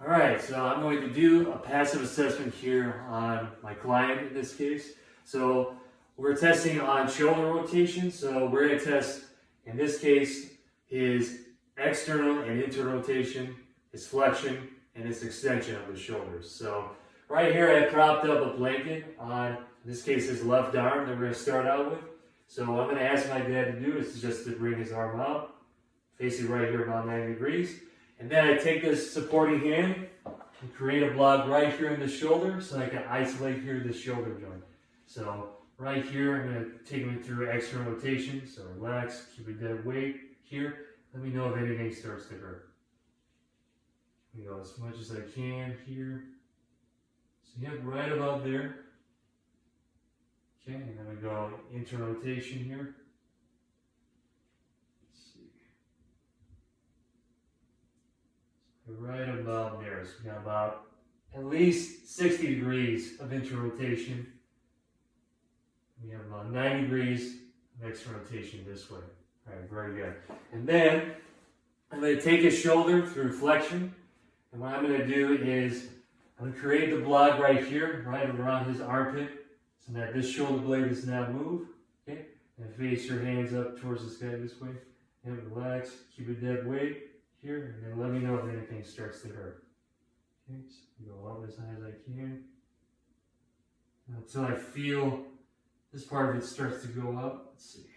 All right, so I'm going to do a passive assessment here on my client in this case. So we're testing on shoulder rotation. So we're going to test, in this case, his external and internal rotation, his flexion, and his extension of his shoulders. So right here I propped up a blanket on, in this case, his left arm that we're going to start out with. So what I'm going to ask my dad to do is just to bring his arm out, facing right here about 90 degrees. And then I take this supporting hand and create a block right here in the shoulder so I can isolate here the shoulder joint. So right here, I'm going to take him through external rotation. So relax, keep a dead weight here. Let me know if anything starts to hurt. You go as much as I can here. So yep, right about there. Okay, and then we go internal rotation here. Right about there. So we got about at least 60 degrees of internal rotation. We have about 90 degrees of external rotation this way. All right, very good. And then I'm going to take his shoulder through flexion. And what I'm going to do is I'm going to create the block right here, right around his armpit, so that this shoulder blade does not move. Okay? And face your hands up towards the sky this way. And relax, keep a dead weight here, and then let me know if anything starts to hurt. Okay, so go up as high as I can until I feel this part of it starts to go up. Let's see.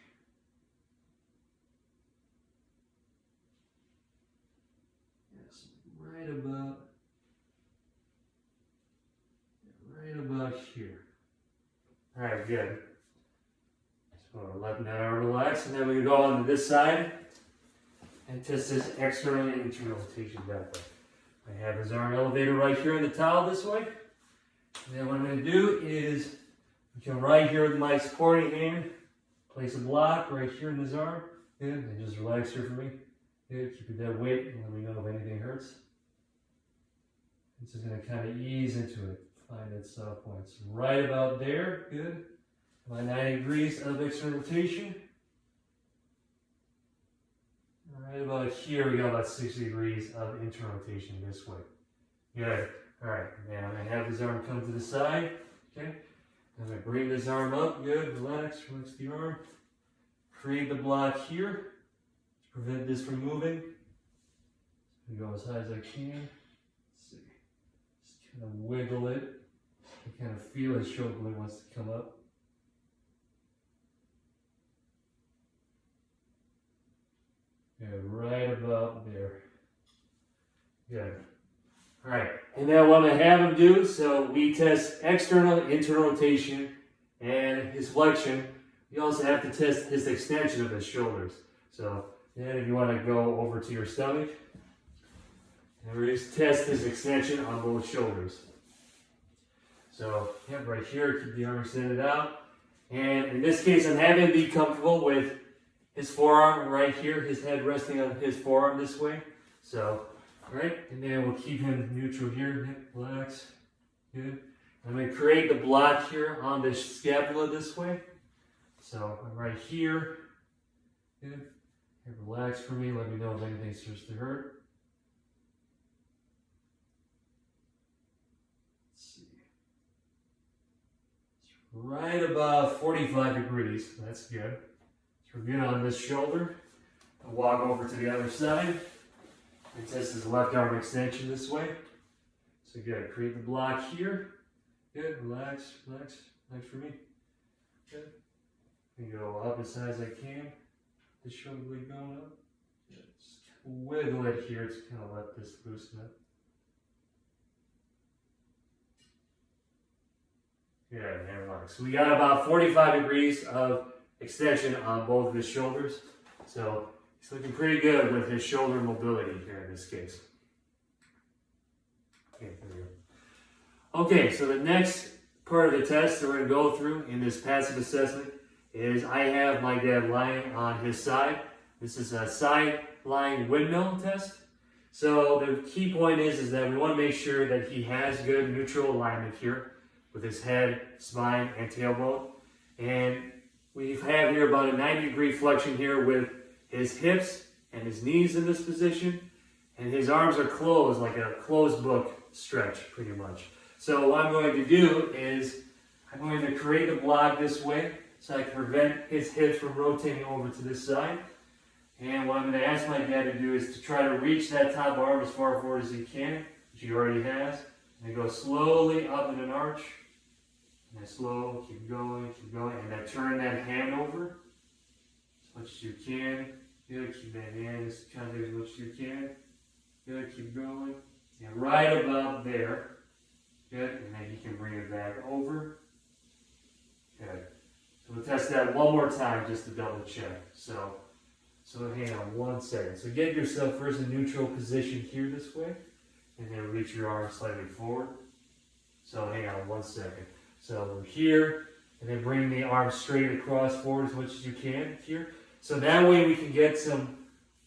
Yes, right about here. All right, good. So letting that arm relax, and then we go on to this side and test this external and internal rotation that way. I have his arm elevated right here in the towel this way. And then what I'm going to do is come right here with my supporting hand, place a block right here in his arm. Good, and just relax here for me. Good, keep your dead weight and let me know if anything hurts. This is going to kind of ease into it, find that soft point. So right about there, good. My 90 degrees of external rotation. Right about here, we got about 60 degrees of internal rotation this way. Good. All right. Now I'm going to have this arm come to the side. Okay. I'm going to bring this arm up. Good. Relax. Relax the arm. Create the block here to prevent this from moving. I'm going to go as high as I can. Let's see. Just kind of wiggle it. I kind of feel his shoulder blade wants to come up. Yeah, right about there. Good. All right. And then what I'm going to have him do, so we test external, internal rotation, and his flexion. You also have to test his extension of his shoulders. So then if you want to go over to your stomach, and we're just test his extension on both shoulders. So, yep, right here, keep the arm extended out. And in this case, I'm having him be comfortable with his forearm right here, his head resting on his forearm this way. So, all right, and then we'll keep him neutral here. Relax. Good. I'm going to create the block here on the scapula this way. So, I'm right here. Good. And relax for me. Let me know if anything starts to hurt. Let's see. It's right about 45 degrees. That's good. We're good on this shoulder. I'll walk over to the other side and test his left arm extension this way. So good. Create the block here. Good. Relax, relax, relax for me. Good. And go up as high as I can. The shoulder blade going up. Good. Just wiggle it here to kind of let this loosen up. Good. And relax. So we got about 45 degrees of extension on both of his shoulders. So he's looking pretty good with his shoulder mobility here in this case. Okay, there we go. Okay, so the next part of the test that we're going to go through in this passive assessment is I have my dad lying on his side. This is a side lying windmill test. So the key point is that we want to make sure that he has good neutral alignment here with his head, spine, and tailbone. And we have here about a 90-degree flexion here with his hips and his knees in this position. and his arms are closed, like a closed book stretch, pretty much. So what I'm going to do is I'm going to create the block this way so I can prevent his hips from rotating over to this side. And what I'm going to ask my dad to do is to try to reach that top arm as far forward as he can, which he already has. And go slowly up in an arch. And then slow, keep going, and then turn that hand over as much as you can. Good, keep that hand as contact as much as you can. Good, keep going. And right about there. Good, and then you can bring it back over. Good. So we'll test that one more time just to double check. So hang on 1 second. So get yourself first in neutral position here this way, and then reach your arm slightly forward. So hang on 1 second. So we're here, and then bring the arm straight across forward as much as you can here. So that way we can get some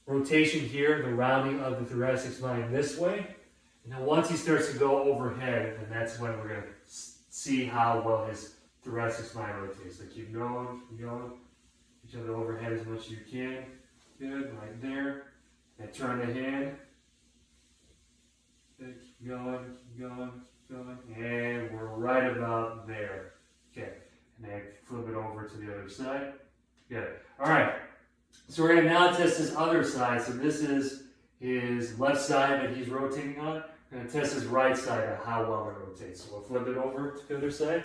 rotation here, the rounding of the thoracic spine this way. And then once he starts to go overhead, then that's when we're going to see how well his thoracic spine rotates. So keep going, Reach out overhead as much as you can. Good, right there. And turn the hand. Good, keep going. And we're right about there. Okay, and then flip it over to the other side. Good. All right. So we're going to now test his other side. So this is his left side that he's rotating on. We're going to test his right side on how well it rotates. So we'll flip it over to the other side.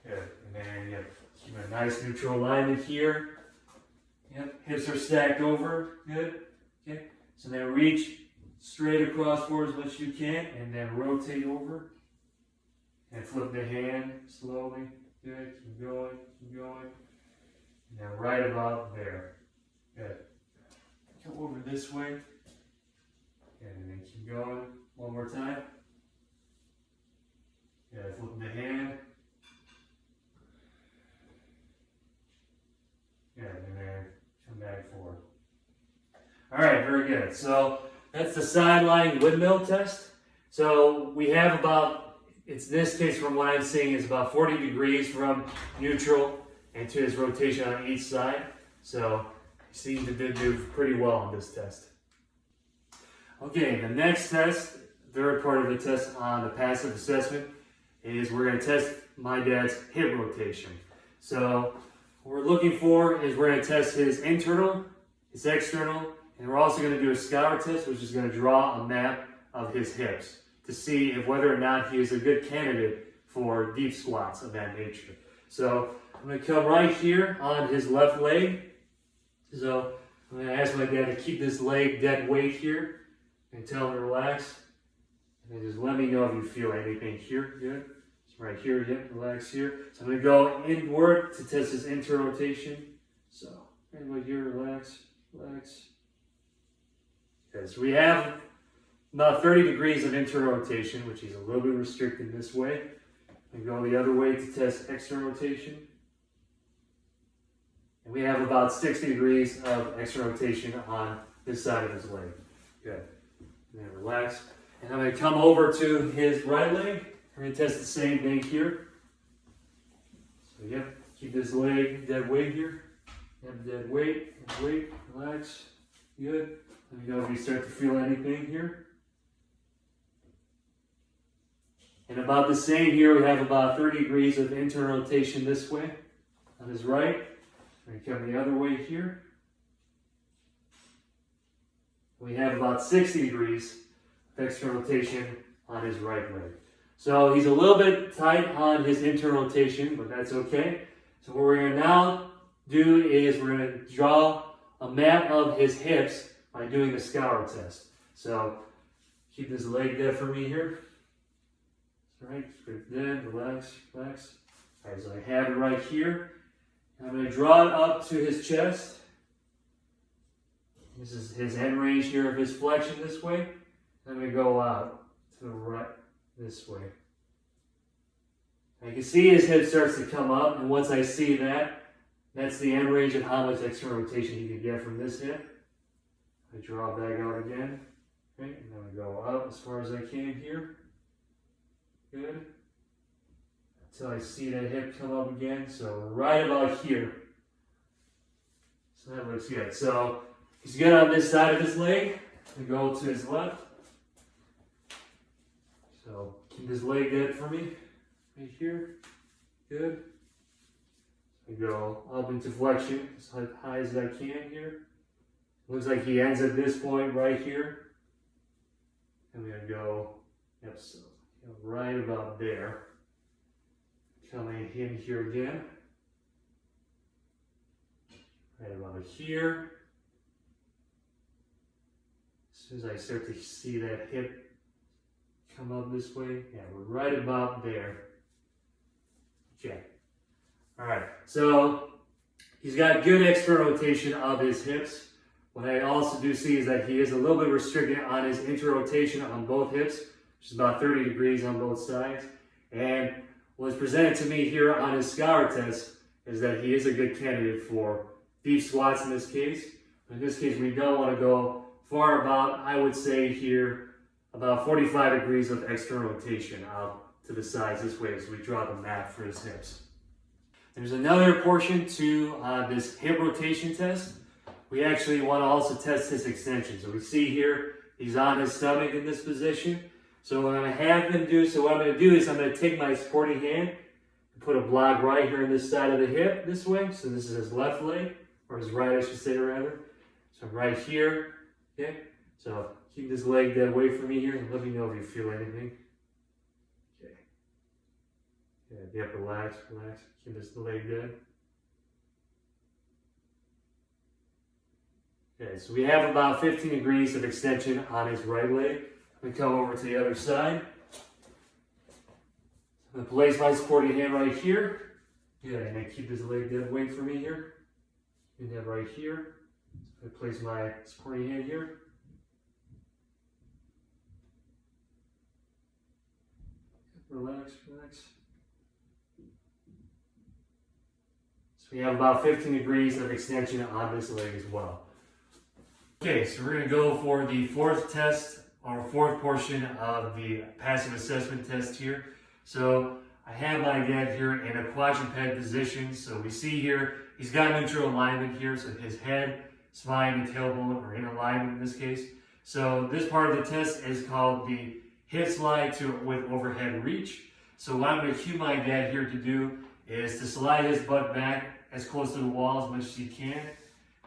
Good. And then keep a nice neutral alignment here. Yep. Hips are stacked over. Good. Okay. So then reach straight across forward as much as you can, and then rotate over. And flip the hand slowly. Good. Keep going. And then right about there. Good. Come over this way. And then keep going. One more time. Yeah, flip the hand. Yeah, and then come back forward. All right, very good. So that's the sideline windmill test. So we have about, it's this case from what I'm seeing is about 40 degrees from neutral and to his rotation on each side. So he seemed to do pretty well on this test. Okay, the next test, third part of the test on the passive assessment is we're going to test my dad's hip rotation. So what we're looking for is we're going to test his internal, his external, and we're also going to do a scour test, which is going to draw a map of his hips to see if whether or not he is a good candidate for deep squats of that nature. So I'm going to come right here on his left leg. So I'm going to ask my dad to keep this leg dead weight here and tell him to relax. And then just let me know if you feel anything here. Good. So right here, relax here. So I'm going to go inward to test his internal rotation. So right here, relax. Okay, so we have about 30 degrees of internal rotation, which is a little bit restricted this way. And go the other way to test external rotation. And we have about 60 degrees of external rotation on this side of his leg. Good. And then relax. And I'm going to come over to his right leg. We're going to test the same thing here. So keep this leg dead weight here. Dead weight, relax. Good. Let me know if you start to feel anything here. And about the same here, we have about 30 degrees of internal rotation this way on his right. And come the other way here. We have about 60 degrees of external rotation on his right leg. So he's a little bit tight on his internal rotation, but that's okay. So what we're going to now do is we're going to draw a map of his hips by doing the scour test. So keep this leg dead for me here. All right, straight dead, relax. All right, so I have it right here. I'm going to draw it up to his chest. This is his end range here of his flexion this way. I'm going to go out to the right this way. I can see his hip starts to come up, and once I see that, that's the end range of how much external rotation he can get from this hip. I draw back out again. Okay, and then we go up as far as I can here. Good. Until I see that hip come up again. So right about here. So that looks good. So He's good on this side of his leg. We go to his left. So keep his leg good for me. Right here. Good. I go up into flexion as high as I can here. Looks like he ends at this point right here. And we're going to go, yep, so right about there. Coming in here again. Right about here. As soon as I start to see that hip come up this way, yeah, we're right about there. Okay. All right, so he's got good external rotation of his hips. What I also do see is that he is a little bit restricted on his inter-rotation on both hips, which is about 30 degrees on both sides. And what's presented to me here on his scour test is that he is a good candidate for deep squats in this case. But in this case, we don't want to go far about, I would say here, about 45 degrees of external rotation out to the sides this way as we draw the map for his hips. There's another portion to this hip rotation test. We actually want to also test his extension. So we see here, he's on his stomach in this position. So what I'm going to have him do, so what I'm going to do is I'm going to take my supporting hand and put a block right here on this side of the hip this way. So this is his left leg, or his right, I should say rather. So right here, okay? So keep this leg dead away from me here and let me know if you feel anything. Okay. Yeah, yep, relax. Keep this leg dead. Okay, so we have about 15 degrees of extension on his right leg. I'm going to come over to the other side. I'm going to place my supporting hand right here. Good, and then keep this leg dead away from me here. And then right here. So I'm going to place my supporting hand here. Relax. So we have about 15 degrees of extension on this leg as well. Okay, so we're going to go for the fourth test, or fourth portion of the passive assessment test here. So I have my guy here in a quadruped position. So we see here, he's got neutral alignment here. So his head, spine, and tailbone are in alignment in this case. So this part of the test is called the hip slide with overhead reach. So what I'm going to cue my dad here to do is to slide his butt back as close to the wall as much as he can.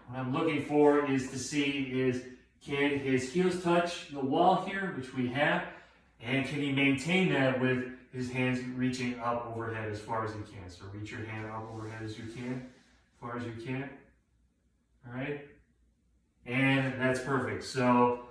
What I'm looking for is to see can his heels touch the wall here, which we have, and can he maintain that with his hands reaching up overhead as far as he can. So reach your hand up overhead as you can, as far as you can. All right, and that's perfect. So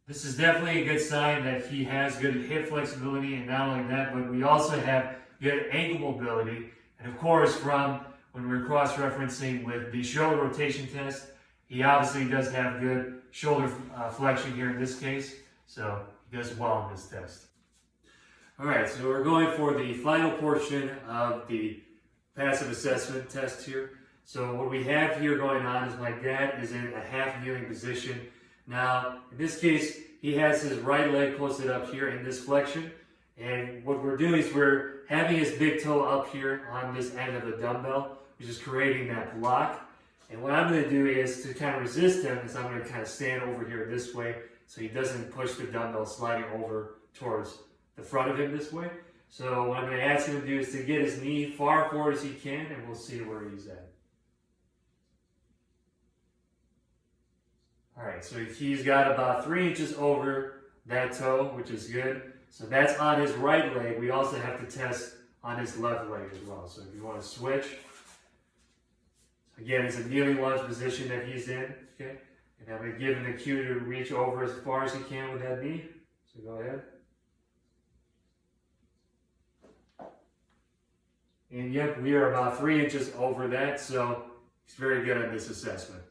this is definitely a good sign that he has good hip flexibility, and not only that, but we also have good ankle mobility. And of course, from when we're cross-referencing with the shoulder rotation test, he obviously does have good shoulder flexion here in this case, so he does well in this test. All right, so we're going for the final portion of the passive assessment test here. So what we have here going on is my dad is in a half kneeling position. Now, in this case, he has his right leg posted up here in this flexion, and what we're doing is we're having his big toe up here on this end of the dumbbell, which is creating that block. And what I'm going to do is to kind of resist him is I'm going to kind of stand over here this way so he doesn't push the dumbbell sliding over towards the front of him this way. So what I'm going to ask him to do is to get his knee far forward as he can, and we'll see where he's at. All right, so he's got about 3 inches over that toe, which is good. So that's on his right leg. We also have to test on his left leg as well. So if you want to switch, again, it's a kneeling lunge position that he's in, okay? And I'm going to give him the cue to reach over as far as he can with that knee. So go ahead. And yep, we are about 3 inches over that, so he's very good at this assessment.